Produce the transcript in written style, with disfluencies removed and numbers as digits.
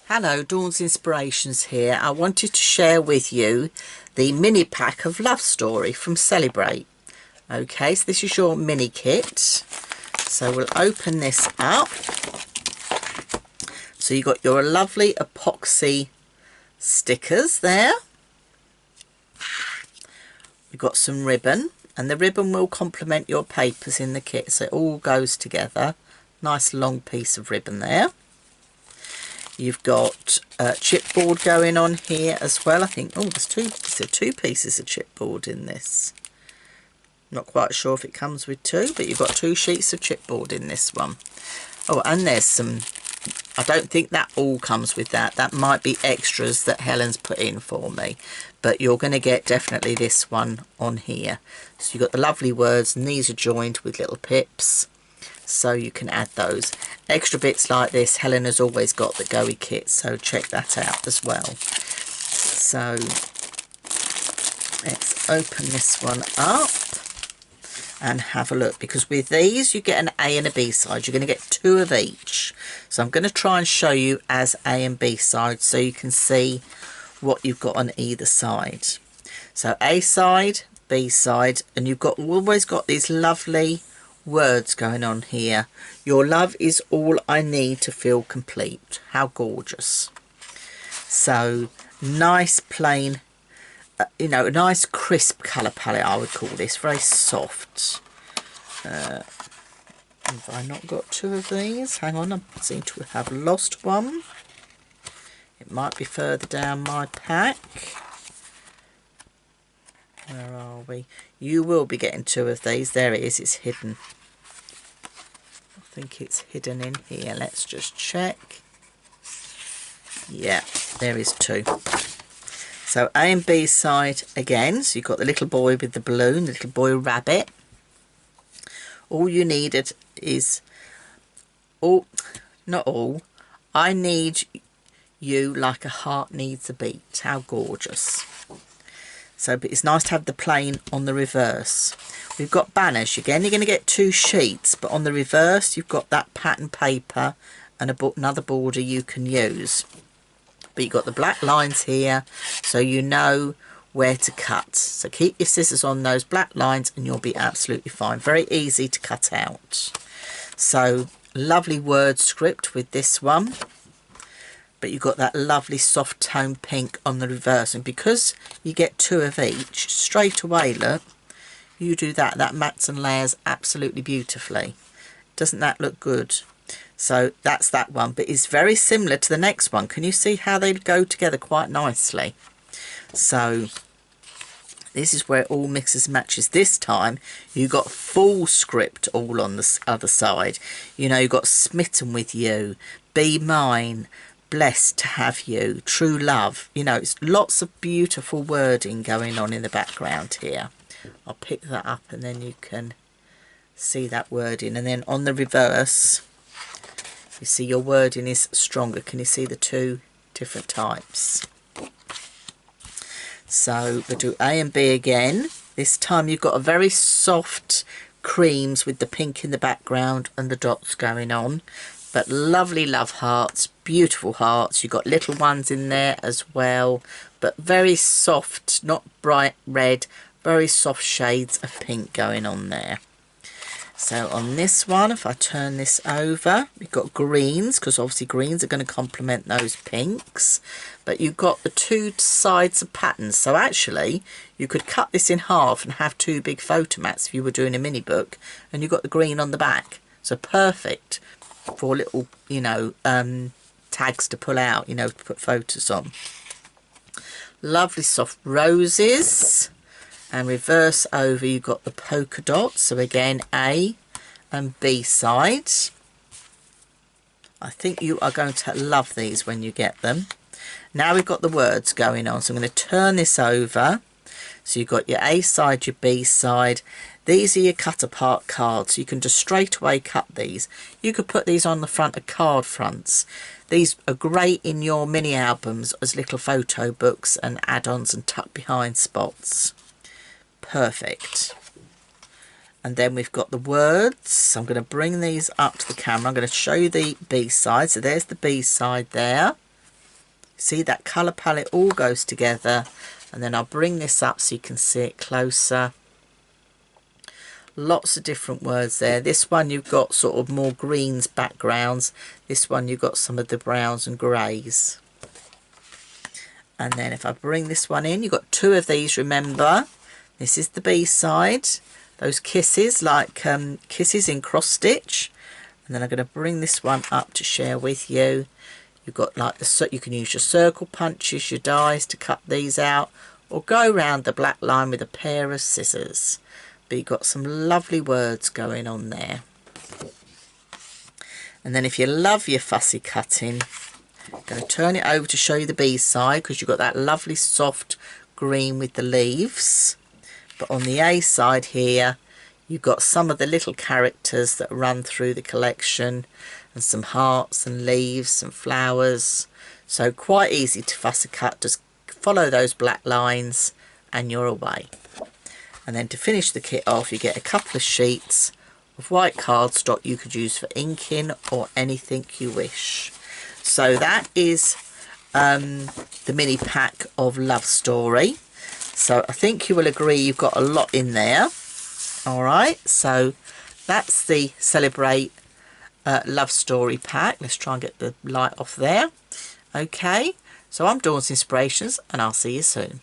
Hello, Dawn's Inspirations here. I wanted to share with you the mini pack of Love Story from Celebr8. Okay, so this is your mini kit. So we'll open this up. So you've got your lovely epoxy stickers there. You've got some ribbon, and the ribbon will complement your papers in the kit, so it all goes together. Nice long piece of ribbon there. You've got chipboard going on here as well. I think, oh, there's two pieces of chipboard in this. Not quite sure if it comes with two, but you've got 2 sheets of chipboard in this one. Oh, and there's some, I don't think that all comes with that. That might be extras that Helen's put in for me. But you're going to get definitely this one on here. So you've got the lovely words, and these are joined with little pips. So you can add those. Extra bits like this, Helen has always got the Go kit, so check that out as well. So let's open this one up and have a look, because with these you get an A and a B side. You're going to get 2 of each. So I'm going to try and show you as A and B sides so you can see what you've got on either side. So A side, B side, and you've got always got these lovely words going on here. Your love is all I need to feel complete. How gorgeous. So nice plain, you know, a nice crisp colour palette, I would call this. Very soft. Have I not got 2 of these? Hang on, I seem to have lost one. It might be further down my pack. Where are we? You will be getting 2 of these. There it is, it's hidden. I think it's hidden in here. Let's just check. Yeah, there is 2. So A and B side again. So you've got the little boy with the balloon, the little boy rabbit. All you needed is, not all, I need you like a heart needs a beat. How gorgeous. So but it's nice to have the plain on the reverse. We've got banners. Again, you're going to get 2 sheets, but on the reverse you've got that pattern paper and another border you can use. But you've got the black lines here, so you know where to cut. So keep your scissors on those black lines and you'll be absolutely fine. Very easy to cut out. So lovely word script with this one. But you've got that lovely soft tone pink on the reverse, and because you get 2 of each straight away, look, you do that mats and layers absolutely beautifully. Doesn't that look good? So that's that one, but it's very similar to the next one. Can you see how they go together quite nicely? So this is where it all mixes and matches. This time you got full script all on the other side. You know, you've got smitten with you, be mine, blessed to have you, true love. You know, it's lots of beautiful wording going on in the background here. I'll pick that up and then you can see that wording. And then on the reverse, you see your wording is stronger. Can you see the 2 different types? So we'll do A and B again. This time you've got a very soft creams with the pink in the background and the dots going on. But lovely love hearts, beautiful hearts. You've got little ones in there as well, but very soft, not bright red, very soft shades of pink going on there. So on this one, if I turn this over, we've got greens, because obviously greens are going to complement those pinks. But you've got the 2 sides of patterns. So actually, you could cut this in half and have 2 big photo mats if you were doing a mini book. And you've got the green on the back. So perfect for little, you know, tags to pull out, you know, to put photos on. Lovely soft roses. And reverse over, you've got the polka dots. So again, A and B sides. I think you are going to love these when you get them. Now we've got the words going on. So I'm going to turn this over. So you've got your A side, your B side. These are your cut apart cards. You can just straight away cut these. You could put these on the front of card fronts. These are great in your mini albums as little photo books and add-ons and tuck behind spots. Perfect. And then we've got the words. I'm going to bring these up to the camera. I'm going to show you the B side. So there's the B side there. See, that colour palette all goes together. And then I'll bring this up so you can see it closer. Lots of different words there. This one you've got sort of more greens backgrounds. This one you've got some of the browns and greys. And then if I bring this one in, you've got two of these, remember. This is the B side. Those kisses, like kisses in cross stitch. And then I'm going to bring this one up to share with you. You've got like you can use your circle punches, your dies to cut these out, or go around the black line with a pair of scissors. But you've got some lovely words going on there. And then if you love your fussy cutting, I'm going to turn it over to show you the B side, because you've got that lovely soft green with the leaves. But on the A side here, you've got some of the little characters that run through the collection, and some hearts and leaves and flowers. So quite easy to fussy cut. Just follow those black lines and you're away. And then to finish the kit off, you get a couple of sheets of white cardstock you could use for inking or anything you wish. So that is the mini pack of Love Story. So I think you will agree you've got a lot in there. All right, so that's the Celebr8 Love Story pack. Let's try and get the light off there. Okay, so I'm Dawn's Inspirations, and I'll see you soon.